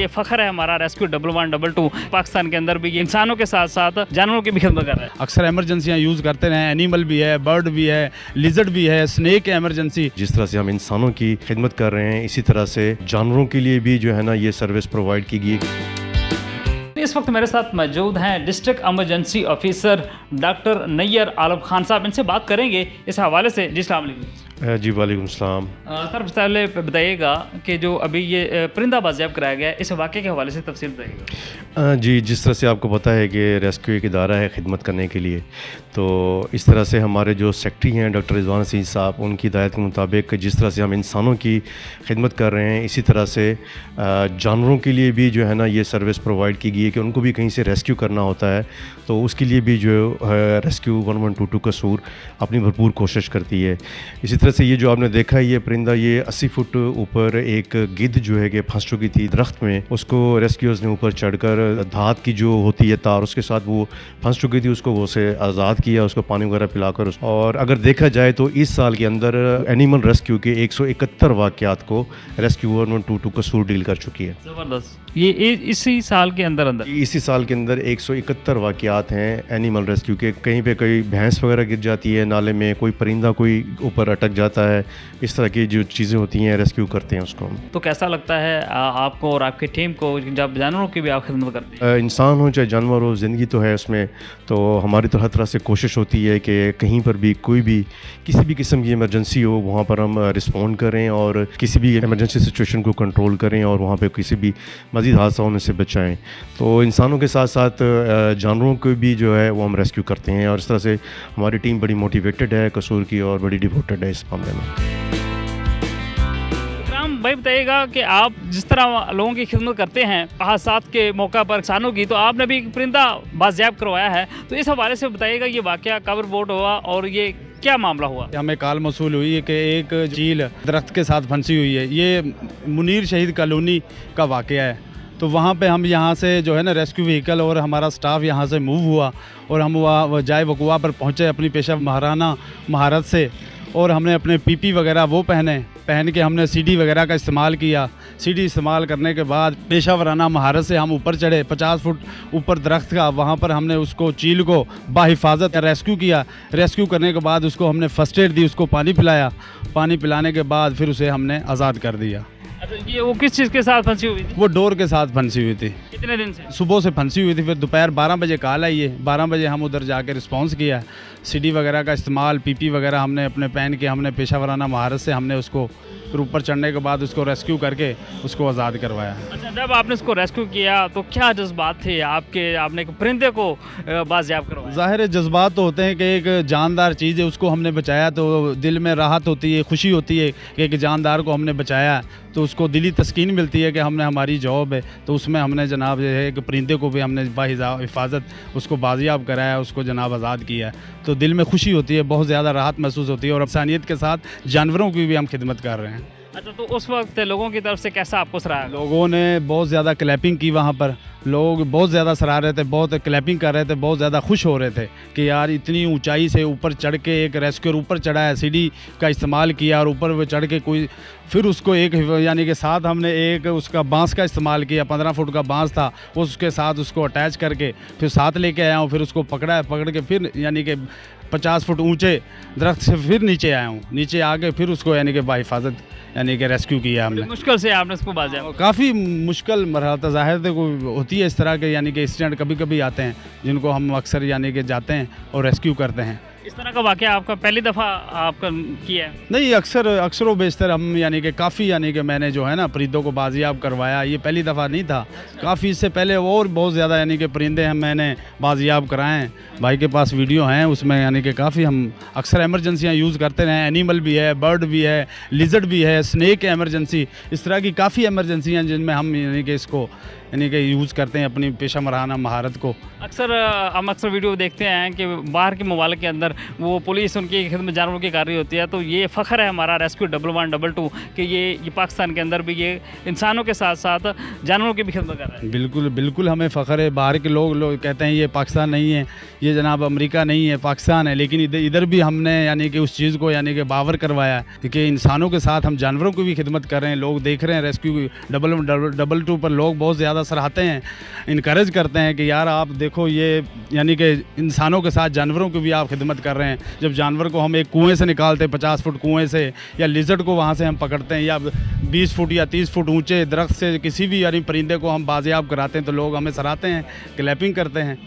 ये फ़ख्र है हमारा रेस्क्यू 1112 पाकिस्तान के अंदर भी इंसानों के साथ साथ जानवरों की भी खिदमत कर रहा है। अक्सर एमरजेंसियाँ यूज़ करते रहे, एनिमल भी है, बर्ड भी है, लिजर्ड भी है, स्नेक है एमरजेंसी। जिस तरह से हम इंसानों की खिदमत कर रहे हैं इसी तरह से जानवरों के लिए भी जो है ना ये सर्विस प्रोवाइड की गई। इस वक्त मेरे साथ मौजूद हैं district emergency officer doctor Nayyar Alam Khan साहब। इनसे बात करेंगे इस हवाले से। जी अस्सलाम वालेकुम। जी वालेकुम सलाम। सर पहले बताइएगा कि जो अभी ये परिंदा बाजियाब कराया गया है इस वाक़े के हवाले से तफसील बताइएगा। जी, जिस तरह से आपको पता है कि रेस्क्यू एक इदारा है खिदमत करने के लिए, तो इस तरह से हमारे जो सेक्रेटरी हैं डॉक्टर रिजवान हसीन साहब, उनकी हिदायत के मुताबिक जिस तरह से हम इंसानों की खिदमत कर रहे हैं इसी तरह से जानवरों के लिए भी जो है ना ये सर्विस प्रोवाइड की गई है कि उनको भी कहीं से रेस्क्यू करना होता है, तो उसके लिए भी जो रेस्क्यू 1122 कसूर अपनी भरपूर कोशिश करती है। इसी तरह से ये जो आपने देखा है ये परिंदा, ये 80 फुट ऊपर एक गिद्ध जो है कि फंस चुकी थी दरख्त में, उसको रेस्क्यूअर्स ने ऊपर चढ़कर धात की जो होती है तार उसके साथ वो फंस चुकी थी, उसको वो से आज़ाद किया, उसको पानी वगैरह पिलाकर। और अगर देखा जाए तो इस साल के अंदर एनिमल रेस्क्यू के 171 वाक़यात को रेस्क्यू 1122 कसूर डील कर चुकी है। ज़बरदस्त। ये इसी साल के अंदर इसी साल के अंदर 171 वाक़यात हैं एनिमल रेस्क्यू के। कहीं पे कोई भैंस वगैरह गिर जाती है नाले में, कोई परिंदा कोई ऊपर अटक जाता है, इस तरह की जो चीज़ें होती हैं रेस्क्यू करते हैं उसको हम। तो कैसा लगता है आपको और आपकी टीम को जब जानवरों की भी आप खिदमत करते हैं? इंसान हो चाहे जानवर हो, ज़िंदगी तो है उसमें, तो हमारी तो हर तरह से कोशिश होती है कि कहीं पर भी कोई भी किसी भी किस्म की इमरजेंसी हो वहाँ पर हम रिस्पॉन्ड करें और किसी भी इमरजेंसी सिचुएशन को कंट्रोल करें और वहाँ पे किसी भी मज़ीद हादसा होने से बचाएं। तो इंसानों के साथ साथ जानवरों को भी जो है वो हम रेस्क्यू करते हैं और इस तरह से हमारी टीम बड़ी मोटिवेटेड है कसूर की और बड़ी डिवोटेड है इस मामले में। भाई बताइएगा कि आप जिस तरह लोगों की खिदमत करते हैं हादसात के मौका पर किसानों की, तो आपने भी एक परिंदा बाजियाब करवाया है, तो इस हवाले से बताइएगा ये वाक़या कब रिपोर्ट हुआ और ये क्या मामला हुआ? हमें कॉल मौसूल हुई है कि एक चील दरख्त के साथ फंसी हुई है। ये मुनीर शहीद कॉलोनी का वाक़या है। तो वहाँ पे हम यहाँ से जो है ना रेस्क्यू व्हीकल और हमारा स्टाफ यहाँ से मूव हुआ और हम वहाँ जाए वकुआ पर पहुँचे अपनी पेशा महाराना महारत से, और हमने अपने पीपी वगैरह वो पहन के हमने सीडी वगैरह का इस्तेमाल किया। सीडी इस्तेमाल करने के बाद पेशा महारत से हम ऊपर चढ़े 50 फुट ऊपर दरख्त का, वहाँ पर हमने उसको चील को बाहिफाजत रेस्क्यू किया। रेस्क्यू करने के बाद उसको हमने फर्स्ट एड दी, उसको पानी पिलाया। पानी पिलाने के बाद फिर उसे हमने आज़ाद कर दिया। अच्छा, ये वो किस चीज़ के साथ फंसी हुई थी? वो डोर के साथ फंसी हुई थी। कितने दिन से? सुबह से फंसी हुई थी। फिर दोपहर 12 बजे कॉल आई है, 12 बजे हम उधर जाके रिस्पांस किया। सीडी वगैरह का इस्तेमाल, पीपी वगैरह हमने अपने पहन के हमने पेशावराना महारत से हमने उसको फिर ऊपर चढ़ने के बाद उसको रेस्क्यू करके उसको आज़ाद करवाया। अच्छा, जब आपने उसको रेस्क्यू किया तो क्या जज्बात थे आपके? आपने एक परिंदे को बाजियाब करवाया। ज़ाहिर है जज्बात तो होते हैं कि एक जानदार चीज़ है उसको हमने बचाया, तो दिल में राहत होती है, खुशी होती है कि एक जानदार को हमने बचाया, तो उसको दिली तस्कीन मिलती है कि हमने हमारी जॉब है। तो उसमें हमने जनाब जो है एक परिंदे को भी हमने बाहिफाजत उसको बाजियाब कराया, उसको जनाब आज़ाद किया, तो दिल में खुशी होती है, बहुत ज़्यादा राहत महसूस होती है और इंसानियत के साथ जानवरों की भी हम खिदमत कर रहे हैं। अच्छा, तो उस वक्त लोगों की तरफ से कैसा आपको सराहा? लोगों ने बहुत ज़्यादा क्लैपिंग की, वहाँ पर लोग बहुत ज़्यादा सराह रहे थे, बहुत क्लैपिंग कर रहे थे, बहुत ज़्यादा खुश हो रहे थे कि यार इतनी ऊंचाई से ऊपर चढ़ के एक रेस्क्यूअर ऊपर चढ़ा है, सीढ़ी का इस्तेमाल किया और ऊपर वो चढ़ के कोई फिर उसको एक यानी कि साथ हमने एक उसका बांस का इस्तेमाल किया, 15 फुट का बांस था, उसके साथ उसको अटैच करके फिर साथ लेके आया हूँ। फिर उसको पकड़ के फिर यानी कि 50 फुट ऊँचे दरख्त से फिर नीचे आया हूँ। नीचे आके फिर उसको यानी कि बाहिफाजत यानी कि रेस्क्यू किया हमने। मुश्किल से आपने उसको बाजियाब? काफ़ी मुश्किल मरहला था, ज़ाहिर है कोई होती है इस तरह के यानी कि इंसिडेंट कभी कभी आते हैं जिनको हम अक्सर यानी कि जाते हैं और रेस्क्यू करते हैं। इस तरह का वाक़या आपका पहली दफ़ा आपका किया है? नहीं, अक्सर व बेशतर हम यानी कि काफ़ी यानी कि मैंने जो है ना परिंदों को बाजियाब करवाया, ये पहली दफ़ा नहीं था। काफ़ी इससे पहले और बहुत ज़्यादा यानी कि परिंदे हम मैंने बाजियाब कराए हैं। भाई के पास वीडियो हैं उसमें यानी कि काफ़ी हम अक्सर एमरजेंसियाँ यूज़ करते रहे। एनिमल भी है, बर्ड भी है, लिजर्ड भी है, स्नेक है एमरजेंसी, इस तरह की काफ़ी एमरजेंसियाँ जिनमें हम यानी कि इसको यानी कि यूज़ करते हैं अपनी पेशा वराना महारत को। अक्सर हम अक्सर वीडियो देखते हैं कि बाहर के ममालिक के अंदर वो पुलिस उनकी खिदमत जानवरों की कर रही होती है, तो ये फ़ख्र है हमारा रेस्क्यू 112 कि ये पाकिस्तान के अंदर भी ये इंसानों के साथ साथ जानवरों की भी खिदमत कर रहा है। बिल्कुल बिल्कुल हमें फ़ख्र है। बाहर के लोग कहते हैं ये पाकिस्तान नहीं है, ये जनाब अमेरिका नहीं है, पाकिस्तान है, लेकिन इधर भी हमने यानी कि उस चीज़ को यानी कि बावर करवाया है कि इंसानों के साथ हम जानवरों की भी खिदमत कर रहे हैं। लोग देख रहे हैं रेस्क्यू 112 पर लोग बहुत ज़्यादा सराहते हैं, इनकरेज करते हैं कि यार आप देखो ये यानी कि इंसानों के साथ जानवरों की भी आप खिदमत कर रहे हैं। जब जानवर को हम एक कुएँ से निकालते हैं 50 फुट कुएँ से, या लिजर्ड को वहाँ से हम पकड़ते हैं, या 20 फुट या 30 फुट ऊंचे दरख्त से किसी भी यानी परिंदे को हम बाजियाब कराते हैं, तो लोग हमें सराहते हैं, क्लैपिंग करते हैं।